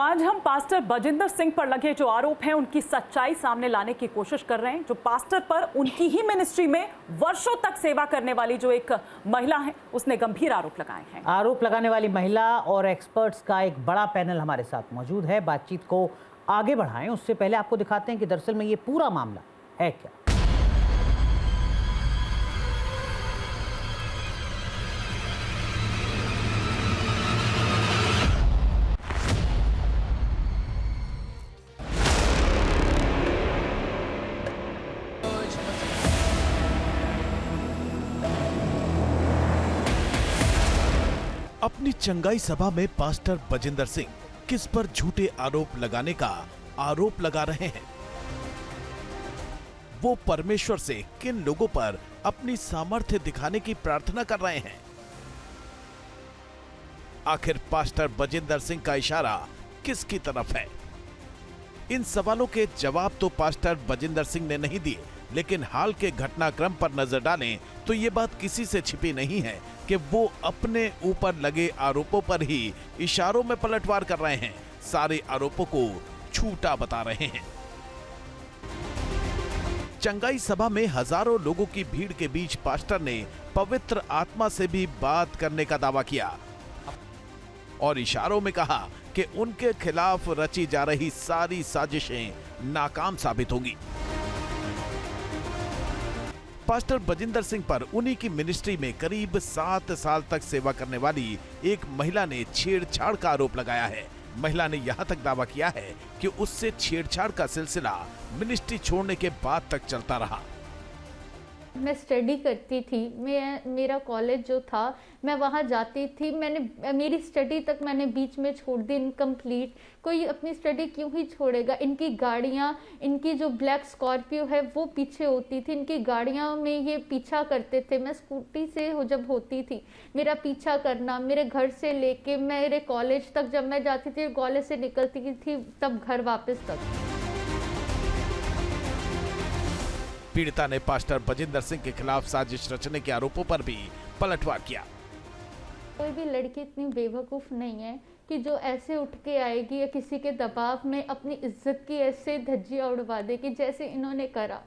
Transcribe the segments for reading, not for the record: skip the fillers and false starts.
आज हम पास्टर बजिंदर सिंह पर लगे जो आरोप हैं उनकी सच्चाई सामने लाने की कोशिश कर रहे हैं। जो पास्टर पर उनकी ही मिनिस्ट्री में वर्षों तक सेवा करने वाली जो एक महिला है, उसने गंभीर आरोप लगाए हैं। आरोप लगाने वाली महिला और एक्सपर्ट्स का एक बड़ा पैनल हमारे साथ मौजूद है। बातचीत को आगे बढ़ाएं उससे पहले आपको दिखाते हैं कि दरअसल में ये पूरा मामला है क्या। अपनी चंगाई सभा में पास्टर बजिंदर सिंह किस पर झूठे आरोप लगाने का आरोप लगा रहे हैं? वो परमेश्वर से किन लोगों पर अपनी सामर्थ्य दिखाने की प्रार्थना कर रहे हैं? आखिर पास्टर बजिंदर सिंह का इशारा किसकी तरफ है? इन सवालों के जवाब तो पास्टर बजिंदर सिंह ने नहीं दिए, लेकिन हाल के घटनाक्रम पर नजर डालें तो ये बात किसी से छिपी नहीं है कि वो अपने ऊपर लगे आरोपों पर ही इशारों में पलटवार कर रहे हैं, सारे आरोपों को झूठा बता रहे हैं। चंगाई सभा में हजारों लोगों की भीड़ के बीच पास्टर ने पवित्र आत्मा से भी बात करने का दावा किया और इशारों में कहा कि उनके खिलाफ रची जा रही सारी साजिशें नाकाम साबित होंगी। पास्टर बजिंदर सिंह पर उन्हीं की मिनिस्ट्री में करीब 7 साल तक सेवा करने वाली एक महिला ने छेड़छाड़ का आरोप लगाया है। महिला ने यहां तक दावा किया है कि उससे छेड़छाड़ का सिलसिला मिनिस्ट्री छोड़ने के बाद तक चलता रहा। मैं स्टडी करती थी, मेरा कॉलेज जो था मैं वहाँ जाती थी। मेरी स्टडी तक मैंने बीच में छोड़ दी, इनकम्प्लीट। कोई अपनी स्टडी क्यों ही छोड़ेगा? इनकी गाड़ियाँ, इनकी जो ब्लैक स्कॉर्पियो है वो पीछे होती थी, इनकी गाड़ियाँ में ये पीछा करते थे। मैं स्कूटी से जब होती थी मेरा पीछा करना, मेरे घर से लेके मेरे कॉलेज तक, जब मैं जाती थी कॉलेज से निकलती थी तब घर वापस तक। पीड़िता ने पास्टर बजिंदर सिंह के खिलाफ साजिश रचने के आरोपों पर भी पलटवार किया। कोई भी लड़की इतनी बेवकूफ नहीं है कि जो ऐसे उठ के आएगी या किसी के दबाव में अपनी इज्जत की ऐसे धज्जियां उड़वा देगी जैसे इन्होंने करा।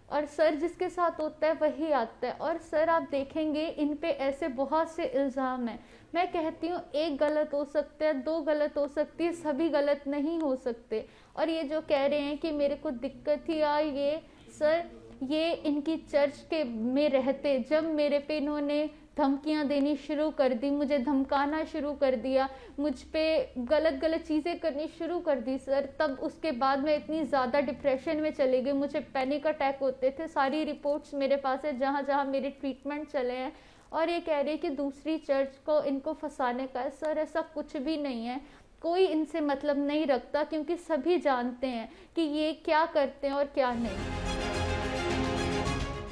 और सर जिसके साथ होता है वही आता है। और सर आप देखेंगे इन पे ऐसे बहुत से इल्ज़ाम हैं। मैं कहती हूँ एक गलत हो सकता है, 2 गलत हो सकती है, सभी गलत नहीं हो सकते। और ये जो कह रहे हैं कि मेरे को दिक्कत ही आई, ये सर ये इनकी चर्च के में रहते जब मेरे पे इन्होंने धमकियां देनी शुरू कर दी, मुझे धमकाना शुरू कर दिया, मुझ पे गलत गलत चीज़ें करनी शुरू कर दी सर, तब उसके बाद मैं इतनी ज़्यादा डिप्रेशन में चली गई, मुझे पैनिक अटैक होते थे। सारी रिपोर्ट्स मेरे पास है जहाँ जहाँ मेरे ट्रीटमेंट चले हैं। और ये कह रही है कि दूसरी चर्च को इनको फंसाने का है। सर ऐसा कुछ भी नहीं है, कोई इनसे मतलब नहीं रखता, क्योंकि सभी जानते हैं कि ये क्या करते हैं और क्या नहीं।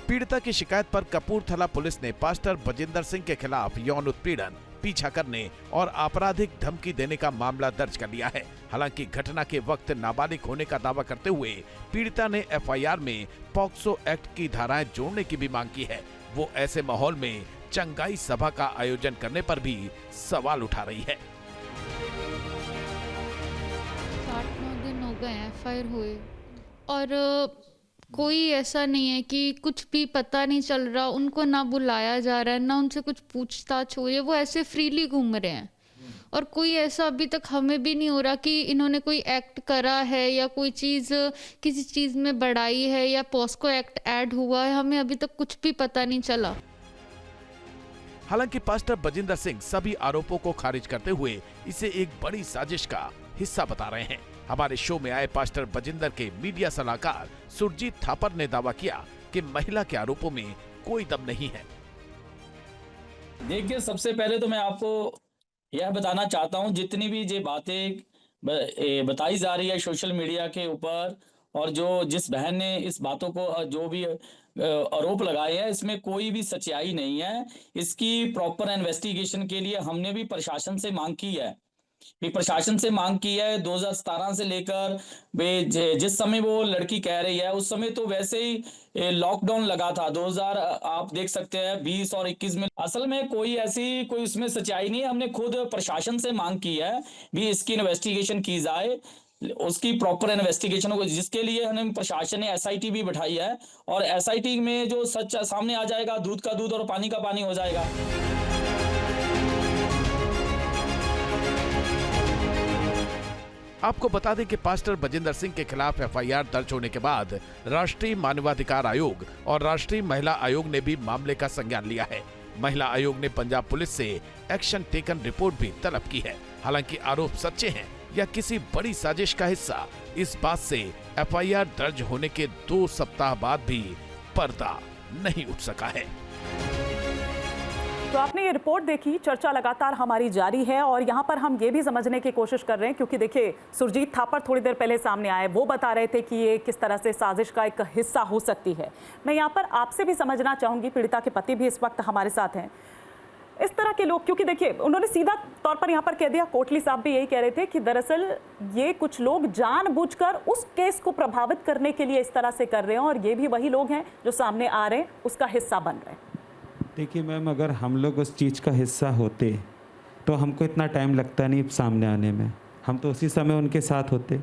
पीड़िता की शिकायत पर कपूरथला पुलिस ने पास्टर बजिंदर सिंह के खिलाफ यौन उत्पीड़न, पीछा करने और आपराधिक धमकी देने का मामला दर्ज कर लिया है। हालांकि घटना के वक्त नाबालिग होने का दावा करते हुए पीड़िता ने एफआईआर में पॉक्सो एक्ट की धाराएं जोड़ने की भी मांग की है। वो ऐसे माहौल में चंगाई सभा का आयोजन करने पर भी सवाल उठा रही है। 8-9 दिन हो गए एफआईआर हुए और कोई ऐसा नहीं है कि कुछ भी पता नहीं चल रहा, उनको ना बुलाया जा रहा है, ना उनसे कुछ पूछताछ हो रही है, वो ऐसे फ्रीली घूम रहे हैं। और कोई ऐसा अभी तक हमें भी नहीं हो रहा कि इन्होंने कोई एक्ट करा है या कोई चीज़ किसी चीज़ में बढ़ाई है या पॉस्को एक्ट ऐड हुआ है, हमें अभी तक कुछ भी पता नहीं चला। हालांकि पास्टर बजिंदर सिंह सभी आरोपों को खारिज करते हुए इसे एक बड़ी साजिश का हिस्सा बता रहे हैं। हमारे शो में आए पास्टर बजिंदर के मीडिया सलाहकार सुरजीत थापर ने दावा किया कि महिला के आरोपों में कोई दम नहीं है। देखिए, सबसे पहले तो मैं आपको यह बताना चाहता हूं, जितनी भी ये बातें बताई जा रही है सोशल मीडिया के ऊपर और जिस बहन ने इस बातों को जो भी आरोप लगाए हैं, इसमें कोई भी सच्चाई नहीं है। इसकी प्रॉपर इन्वेस्टिगेशन के लिए हमने भी प्रशासन से मांग की है भी प्रशासन से मांग की है 2017 से लेकर जिस समय वो लड़की कह रही है उस समय तो वैसे ही लॉकडाउन लगा था 2000 आप देख सकते हैं 20 और 21 में। असल में कोई उसमें सच्चाई नहीं है। हमने खुद प्रशासन से मांग की है भी इसकी इन्वेस्टिगेशन की जाए, उसकी प्रॉपर इन्वेस्टिगेशन हो, जिसके लिए हमें प्रशासन ने एसआईटी भी बैठाई है और एसआईटी में जो सच सामने आ जाएगा, दूध का दूध और पानी का पानी हो जाएगा। आपको बता दें कि पास्टर बजिंदर सिंह के खिलाफ एफआईआर दर्ज होने के बाद राष्ट्रीय मानवाधिकार आयोग और राष्ट्रीय महिला आयोग ने भी मामले का संज्ञान लिया है। महिला आयोग ने पंजाब पुलिस से एक्शन टेकन रिपोर्ट भी तलब की है। हालांकि आरोप सच्चे हैं या किसी बड़ी साजिश का हिस्सा, इस बात से एफआईआर दर्ज होने के 2 सप्ताह बाद भी पर्दा नहीं उठ सका है। तो आपने ये रिपोर्ट देखी, चर्चा लगातार हमारी जारी है और यहाँ पर हम ये भी समझने की कोशिश कर रहे हैं, क्योंकि देखिए सुरजीत थापर थोड़ी देर पहले सामने आए, वो बता रहे थे कि ये किस तरह से साजिश का एक हिस्सा हो सकती है। मैं यहाँ पर आपसे भी समझना चाहूँगी, पीड़िता के पति भी इस वक्त हमारे साथ हैं, इस तरह के लोग, क्योंकि देखिए उन्होंने सीधा तौर पर यहाँ पर कह दिया, कोटली साहब भी यही कह रहे थे कि दरअसल ये कुछ लोग जानबूझकर उस केस को प्रभावित करने के लिए इस तरह से कर रहे हैं और ये भी वही लोग हैं जो सामने आ रहे हैं उसका हिस्सा बन रहे हैं। देखिए मैम, अगर हम लोग उस चीज़ का हिस्सा होते तो हमको इतना टाइम लगता नहीं सामने आने में, हम तो उसी समय उनके साथ होते।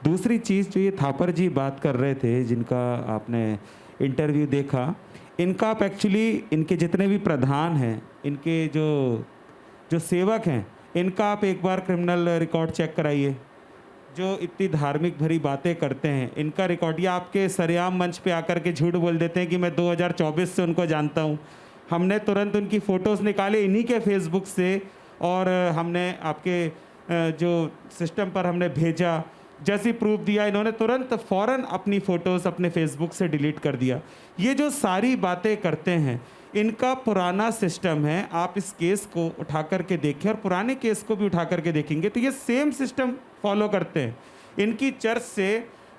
दूसरी चीज़ जो ये थापर जी बात कर रहे थे, जिनका आपने इंटरव्यू देखा, इनका आप एक्चुअली इनके जितने भी प्रधान हैं, इनके जो सेवक हैं, इनका आप एक बार क्रिमिनल रिकॉर्ड चेक कराइए। जो इतनी धार्मिक भरी बातें करते हैं, इनका रिकॉर्ड, या आपके सरेआम मंच पे आकर के झूठ बोल देते हैं कि मैं 2024 से उनको जानता हूँ। हमने तुरंत उनकी फ़ोटोज़ निकाले इन्हीं के फेसबुक से और हमने आपके जो सिस्टम पर हमने भेजा, जैसे प्रूफ दिया, इन्होंने तुरंत फ़ौरन अपनी फ़ोटोज़ अपने फेसबुक से डिलीट कर दिया। ये जो सारी बातें करते हैं, इनका पुराना सिस्टम है। आप इस केस को उठा कर के देखें और पुराने केस को भी उठा कर के देखेंगे तो ये सेम सिस्टम फॉलो करते हैं। इनकी चर्च से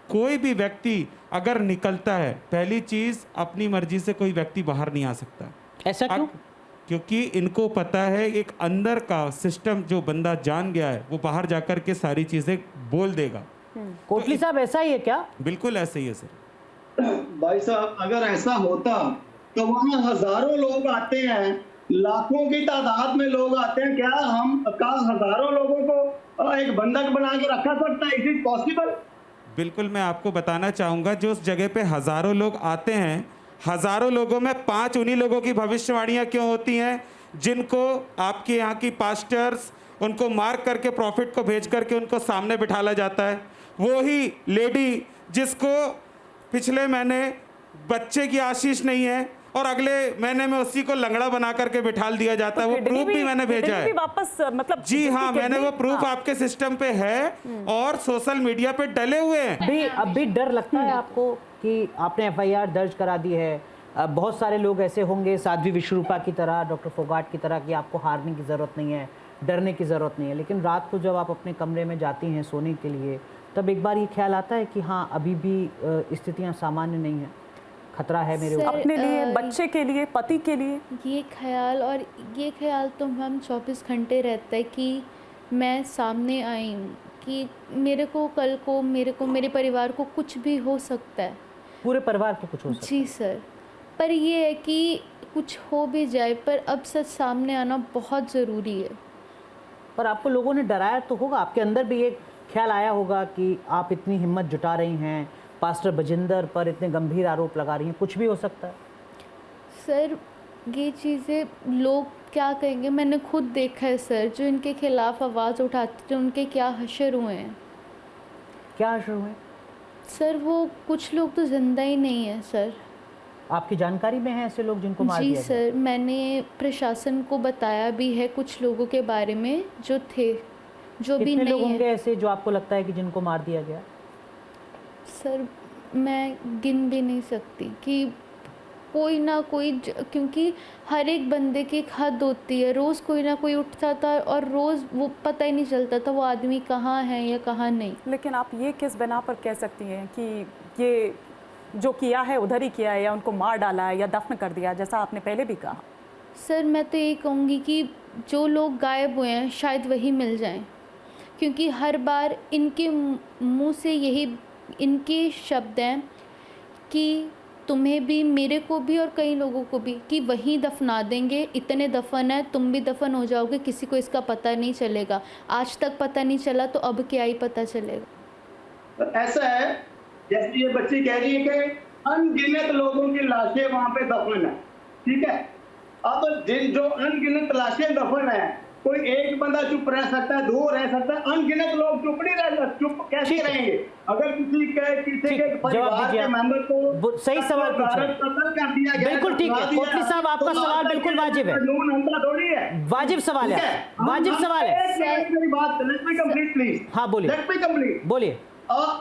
कोई भी व्यक्ति अगर निकलता है, पहली चीज़ अपनी मर्जी से कोई व्यक्ति बाहर नहीं आ सकता। ऐसा क्यों? क्योंकि इनको पता है एक अंदर का सिस्टम जो बंदा जान गया है वो बाहर जाकर के सारी चीज़ें बोल देगा। कोटली साहब ऐसा ही है क्या? बिल्कुल ऐसा ही है सर। भाई साहब, अगर ऐसा होता तो वहाँ हजारों लोग आते हैं, लाखों की तादाद में लोग आते हैं। क्या हजारों लोगों को एक बंधक बना के रखा सकता है? Is it possible? बिल्कुल, मैं आपको बताना चाहूँगा, जो उस जगह पे हज़ारों लोग आते हैं, हज़ारों लोगों में 5 उन्हीं लोगों की भविष्यवाणियाँ क्यों होती हैं जिनको आपके यहाँ की पास्टर्स उनको मार्क करके प्रॉफिट को भेज करके उनको सामने बिठाला जाता है। वो ही लेडी जिसको पिछले महीने बच्चे की आशीष नहीं है और अगले महीने में उसी को लंगड़ा बना करके बिठाल दिया जाता है। वो प्रूफ भी मैंने भेजा है वापस, मतलब जी हाँ, मैंने वो प्रूफ आपके सिस्टम पे है और सोशल मीडिया पे डले हुए हैं। अब भी डर लगता है आपको कि आपने एफआईआर दर्ज करा दी है? बहुत सारे लोग ऐसे होंगे साध्वी विश्वरूपा की तरह, डॉक्टर फोगाट की तरह, कि आपको हारने की ज़रूरत नहीं है, डरने की ज़रूरत नहीं है, लेकिन रात को जब आप अपने कमरे में जाती हैं सोने के लिए, तब एक बार ये ख्याल आता है कि हाँ अभी भी स्थितियाँ सामान्य नहीं हैं, खतरा है मेरे ऊपर, अपने लिए, बच्चे के लिए, पति के लिए? ये ख्याल तो हम 24 घंटे रहता है कि मैं सामने आई हूँ, कि मेरे को कल को मेरे परिवार को कुछ भी हो सकता है। पूरे परिवार को कुछ हो सकता है? जी सर, पर ये है कि कुछ हो भी जाए, पर अब सच सामने आना बहुत ज़रूरी है। पर आपको लोगों ने डराया तो होगा, आपके अंदर भी एक ख्याल आया होगा कि आप इतनी हिम्मत जुटा रही हैं, पास्टर बजिंदर पर इतने गंभीर आरोप लगा रही हैं, कुछ भी हो सकता है। सर ये चीज़ें लोग क्या कहेंगे, मैंने खुद देखा है सर, जो इनके खिलाफ आवाज़ उठाते थे उनके क्या हशर हुए हैं। क्या हशर हुए? सर वो कुछ लोग तो जिंदा ही नहीं है सर। आपकी जानकारी में है ऐसे लोग जिनको मार जी दिया गया? सर, मैंने प्रशासन को बताया भी है कुछ लोगों के बारे में जो थे, जो भी कितने नहीं लोग होंगे है ऐसे जो आपको लगता है कि जिनको मार दिया गया? सर मैं गिन भी नहीं सकती कि कोई ना कोई, क्योंकि हर एक बंदे की एक हद होती है। रोज़ कोई ना कोई उठता था और रोज़ वो पता ही नहीं चलता था वो आदमी कहाँ है या कहाँ नहीं। लेकिन आप ये किस बिना पर कह सकती हैं कि ये जो किया है उधर ही किया है, या उनको मार डाला है या दफन कर दिया, जैसा आपने पहले भी कहा? सर मैं तो यही कहूँगी कि जो लोग गायब हुए हैं शायद वही मिल जाएं। क्योंकि हर बार इनके मुंह से यही इनके शब्द हैं कि तुम्हें भी, मेरे को भी और कई लोगों को भी, कि वहीं दफना देंगे, इतने दफन है, तुम भी दफन हो जाओगे, किसी को इसका पता नहीं चलेगा। आज तक पता नहीं चला तो अब क्या ही पता चलेगा। ऐसा है जैसे ये बच्ची कह रही है कि अनगिनत लोगों की लाशें वहां पे दफन है, ठीक है। अब जिन जो अनगिनत लाशें दफन है, कोई एक बंदा चुप रह सकता है, दो रह सकता है, अनगिनत लोग चुप नहीं रह सकते, चुप कैसे रहेंगे? अगर किसी के परिवार के मेंबर को सही सवाल पूछ रहे हैं। कत्ल कर दिया गया, बिल्कुल ठीक है कोटली साहब, आपका सवाल बिल्कुल वाजिब है, कानून हमला थोड़ी है, वाजिब सवाल है, वाजिब सवाल है। मेरी बात लेट मी कंप्लीट प्लीज। हाँ बोलिए, लेट मी कंप्लीट। बोलिए।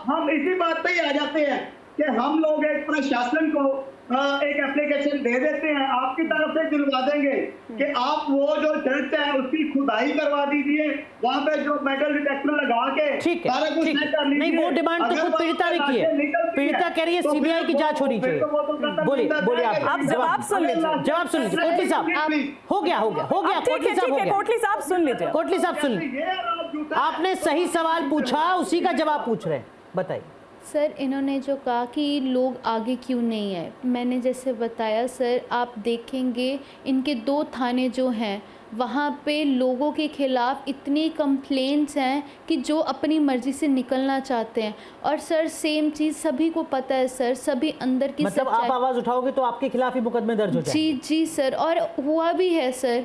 हम इसी बात पे ही आ जाते हैं कि हम लोग एक प्रशासन को एक एप्लीकेशन दे देते हैं, आपकी तरफ से दिलवा देंगे कि आप वो जो चर्च है उसकी खुदाई करवा दीजिए, वहाँ पे जो मेटल डिटेक्टर लगा के ठीक है, सारा कुछ ठीक सेट कर लीजिए। नहीं, वो डिमांड तो खुद पीड़िता ने की है, पीड़िता कह रही है सीबीआई की जांच होनी चाहिए। बोलिए बोलिए, आप जवाब सुन लीजिए, जवाब सुन लीजिए कोटली साहब। हो गया कोटली साहब, हो गया। कोटली साहब सुन लीजिए, कोटली साहब सुन लीजिए, आपने सही सवाल पूछा, उसी का जवाब पूछ रहे हैं, बताइए। सर इन्होंने जो कहा कि लोग आगे क्यों नहीं आए, मैंने जैसे बताया सर, आप देखेंगे इनके 2 थाने जो हैं वहाँ पे लोगों के ख़िलाफ़ इतनी कंप्लेंट्स हैं कि जो अपनी मर्ज़ी से निकलना चाहते हैं। और सर सेम चीज़ सभी को पता है सर, सभी अंदर की मतलब आप आवाज़ उठाओगे तो आपके खिलाफ ही मुकदमे दर्ज हो जाएंगे। जी सर, और हुआ भी है सर,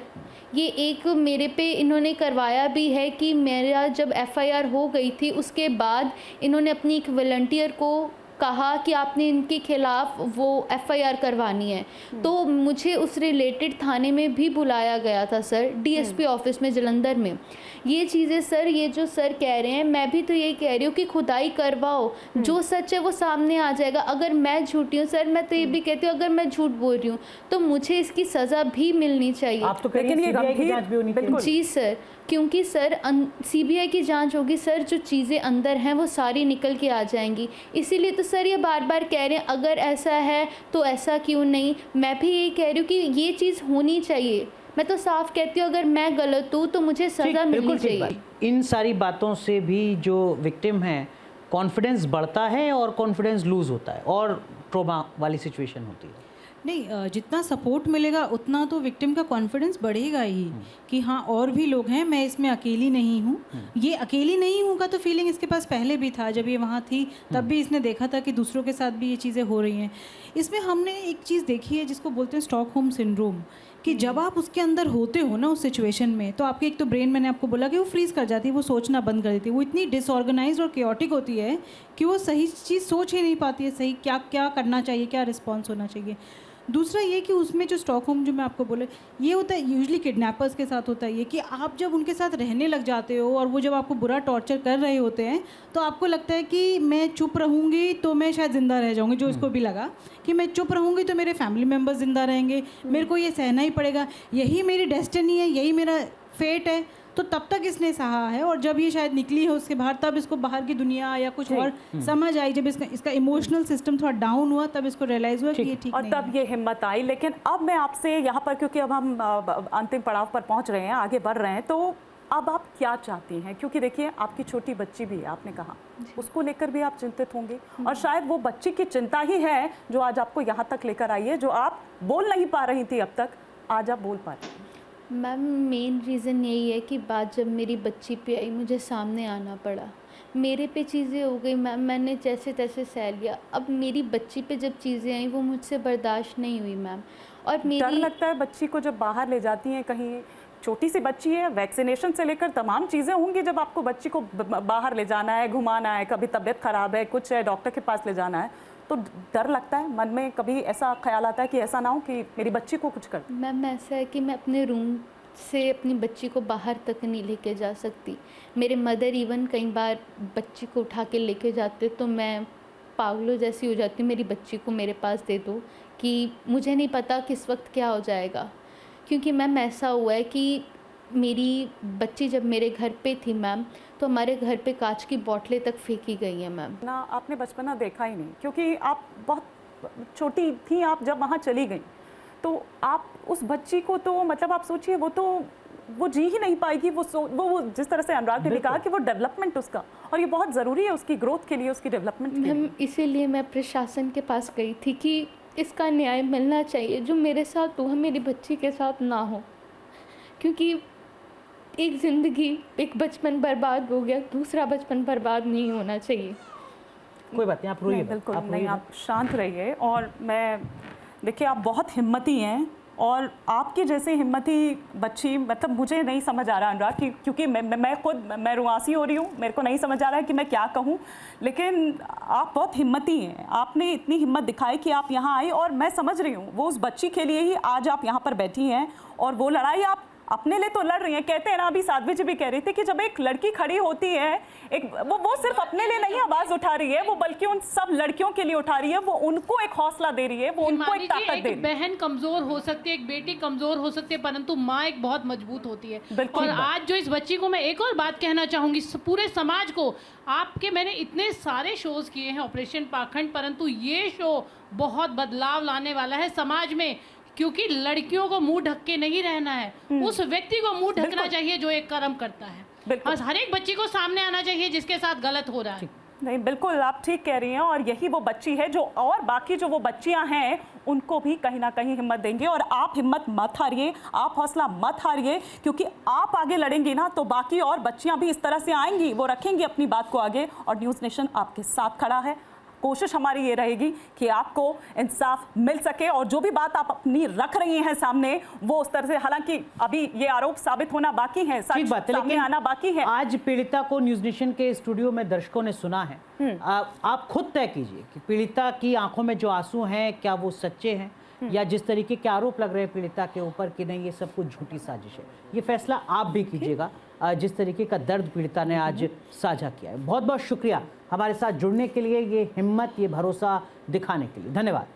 ये एक मेरे पे इन्होंने करवाया भी है कि मेरा जब एफआईआर हो गई थी उसके बाद इन्होंने अपनी एक वॉलंटियर को कहा कि आपने इनके खिलाफ़ वो एफआईआर करवानी है, तो मुझे उस रिलेटेड थाने में भी बुलाया गया था सर, डीएसपी ऑफिस में जलंधर में। ये चीज़ें सर, ये जो सर कह रहे हैं, मैं भी तो यही कह रही हूँ कि खुदाई करवाओ, जो सच है वो सामने आ जाएगा। अगर मैं झूठी हूँ सर, मैं तो ये भी कहती हूँ अगर मैं झूठ बोल रही हूँ तो मुझे इसकी सज़ा भी मिलनी चाहिए। आप तो लेकिन ये गंभीर जांच भी होनी चाहिए। जी सर, क्योंकि सर सीबीआई की जांच होगी सर, जो चीज़ें अंदर हैं वो सारी निकल के आ जाएंगी। इसीलिए तो सर ये बार बार कह रहे हैं अगर ऐसा है तो ऐसा क्यों नहीं। मैं भी यही कह रही हूँ कि ये चीज़ होनी चाहिए। मैं तो साफ कहती हूँ अगर मैं गलत हूँ तो मुझे सज़ा मिलनी चाहिए। इन सारी बातों से भी जो विक्टिम है कॉन्फिडेंस बढ़ता है और कॉन्फिडेंस लूज होता है और ट्रॉमा वाली सिचुएशन होती है। नहीं, जितना सपोर्ट मिलेगा उतना तो विक्टिम का कॉन्फिडेंस बढ़ेगा ही कि हाँ और भी लोग हैं, मैं इसमें अकेली नहीं हूँ। ये अकेली नहीं हूँ का तो फीलिंग इसके पास पहले भी था, जब ये वहाँ थी तब भी इसने देखा था कि दूसरों के साथ भी ये चीज़ें हो रही हैं। इसमें हमने एक चीज़ देखी है जिसको बोलते हैं स्टॉकहोम सिंड्रोम, कि जब आप उसके अंदर होते हो ना उस सिचुएशन में, तो आपकी एक तो ब्रेन, मैंने आपको बोला कि वो फ्रीज़ कर जाती है, वो सोचना बंद कर देती है, वो इतनी डिसऑर्गेनाइज्ड और केओटिक होती है कि वो सही चीज़ सोच ही नहीं पाती है, सही क्या क्या करना चाहिए, क्या रिस्पॉन्स होना चाहिए। दूसरा ये कि उसमें जो स्टॉकहोम जो मैं आपको बोला, ये होता है यूजुअली किडनैपर्स के साथ होता है ये, कि आप जब उनके साथ रहने लग जाते हो और वो जब आपको बुरा टॉर्चर कर रहे होते हैं तो आपको लगता है कि मैं चुप रहूँगी तो मैं शायद ज़िंदा रह जाऊँगी, जो इसको भी लगा कि मैं चुप रहूँगी तो मेरे फैमिली मेम्बर्स ज़िंदा रहेंगे, मेरे को ये सहना ही पड़ेगा, यही मेरी डेस्टिनी है, यही मेरा फेट है। तो तब तक इसने सहा है, और जब ये शायद निकली है उसके बाहर, तब इसको बाहर की दुनिया या कुछ और समझ आई, जब इसका इमोशनल सिस्टम थोड़ा डाउन हुआ तब इसको रियलाइज हुआ कि ये ठीक और नहीं तब ये हिम्मत आई। लेकिन अब मैं आपसे यहाँ पर, क्योंकि अब हम अंतिम पड़ाव पर पहुँच रहे हैं, आगे बढ़ रहे हैं, तो अब आप क्या चाहती हैं? क्योंकि देखिए आपकी छोटी बच्ची भी है, आपने कहा उसको लेकर भी आप चिंतित होंगे, और शायद वो बच्ची की चिंता ही है जो आज आपको यहाँ तक लेकर आई है, जो आप बोल नहीं पा रही थी अब तक, आज आप बोल पा रही हैं। मैम मेन रीज़न यही है कि बात जब मेरी बच्ची पे आई मुझे सामने आना पड़ा, मेरे पे चीज़ें हो गई मैम, मैंने जैसे तैसे सह लिया। अब मेरी बच्ची पे जब चीज़ें आई वो मुझसे बर्दाश्त नहीं हुई मैम। और मेरी डर लगता है बच्ची को जब बाहर ले जाती हैं, कहीं छोटी सी बच्ची है, वैक्सीनेशन से लेकर तमाम चीज़ें होंगी, जब आपको बच्ची को बाहर ले जाना है, घुमाना है, कभी तबीयत ख़राब है, कुछ है, डॉक्टर के पास ले जाना है, तो डर लगता है मन में? कभी ऐसा ख्याल आता है कि ऐसा ना हो कि मेरी बच्ची को कुछ कर? मैम ऐसा है कि मैं अपने रूम से अपनी बच्ची को बाहर तक नहीं लेके जा सकती। मेरे मदर इवन कई बार बच्ची को उठा के लेके जाते तो मैं पागलों जैसी हो जाती हूँ, मेरी बच्ची को मेरे पास दे दो, कि मुझे नहीं पता किस वक्त क्या हो जाएगा। क्योंकि मैम ऐसा हुआ है कि मेरी बच्ची जब मेरे घर पे थी मैम, तो हमारे घर पे कांच की बोतलें तक फेंकी गई हैं मैम। ना आपने बचपना देखा ही नहीं, क्योंकि आप बहुत छोटी थी आप जब वहाँ चली गई, तो आप उस बच्ची को तो मतलब आप सोचिए वो तो वो जी ही नहीं पाएगी। वो जिस तरह से अनुराग ने भी कहा कि वो डेवलपमेंट उसका, और ये बहुत ज़रूरी है उसकी ग्रोथ के लिए, उसकी डेवलपमेंट के लिए। मैम इसीलिए मैं प्रशासन के पास गई थी कि इसका न्याय मिलना चाहिए, जो मेरे साथ हुआ मेरी बच्ची के साथ ना हो, क्योंकि एक ज़िंदगी, एक बचपन बर्बाद हो गया, दूसरा बचपन बर्बाद नहीं होना चाहिए। कोई बात नहीं, आप रोइए नहीं, मत, बिल्कुल आप नहीं, रोइए आप शांत रहिए। और मैं देखिए, आप बहुत हिम्मती हैं, और आपकी जैसी हिम्मती बच्ची, मतलब मुझे नहीं समझ आ रहा अनुराग, क्योंकि मैं खुद मैं रुआसी हो रही हूँ, मेरे को नहीं समझ आ रहा है कि मैं क्या कहूँ, लेकिन आप बहुत हिम्मती हैं। आपने इतनी हिम्मत दिखाई कि आप यहाँ आई, और मैं समझ रही हूँ वो उस बच्ची के लिए ही आज आप यहाँ पर बैठी हैं, और वो लड़ाई आप अपने लिए तो लड़ रही हैं। कहते हैं ना, अभी साध्वी जी भी कह रही थी कि जब एक लड़की खड़ी होती है, एक वो सिर्फ अपने लिए नहीं आवाज़ उठा रही है, वो बल्कि उन सब लड़कियों के लिए उठा रही है। वो उनको एक हौसला दे रही है, वो उनको एक ताकत दे रही है। बहन कमजोर हो सकती है, एक बेटी कमजोर हो सकती है, परंतु माँ एक बहुत मजबूत होती है। और आज जो इस बच्ची को, मैं एक और बात कहना चाहूंगी पूरे समाज को, आपके मैंने इतने सारे शोज किए हैं ऑपरेशन पाखंड, परंतु ये शो बहुत बदलाव लाने वाला है समाज में, क्योंकि लड़कियों को मुंह ढक के नहीं रहना है, उस व्यक्ति को मुंह ढकना चाहिए जो एक कर्म करता है, और हर एक बच्ची को सामने आना चाहिए जिसके साथ गलत हो रहा है। नहीं, बिल्कुल आप ठीक कह रही हैं, और यही वो बच्ची है जो, और बाकी जो वो बच्चियां हैं उनको भी कहीं ना कहीं हिम्मत देंगे। और आप हिम्मत मत हारिए, आप हौसला मत हारिए, क्योंकि आप आगे लड़ेंगी ना तो बाकी और बच्चियां भी इस तरह से आएंगी, वो रखेंगी अपनी बात को आगे, और न्यूज़ नेशन आपके साथ खड़ा है। कोशिश हमारी ये रहेगी कि आपको इंसाफ मिल सके, और जो भी बात आप अपनी रख रही हैं सामने, वो उस तरह से, हालांकि अभी ये आरोप साबित होना बाकी है, ठीक बात है, सामने लेकिन आना बाकी है। आज पीड़िता को न्यूज़ नेशन के स्टूडियो में दर्शकों ने सुना है। आप खुद तय कीजिए कि पीड़िता की आंखों में जो आंसू हैं, क्या वो सच्चे हैं, या जिस तरीके के आरोप लग रहे हैं पीड़िता के ऊपर कि नहीं ये सब कुछ झूठी साजिश है। ये फैसला आप भी कीजिएगा, जिस तरीके का दर्द पीड़िता ने आज साझा किया है। बहुत बहुत शुक्रिया हमारे साथ जुड़ने के लिए, ये हिम्मत, ये भरोसा दिखाने के लिए, धन्यवाद।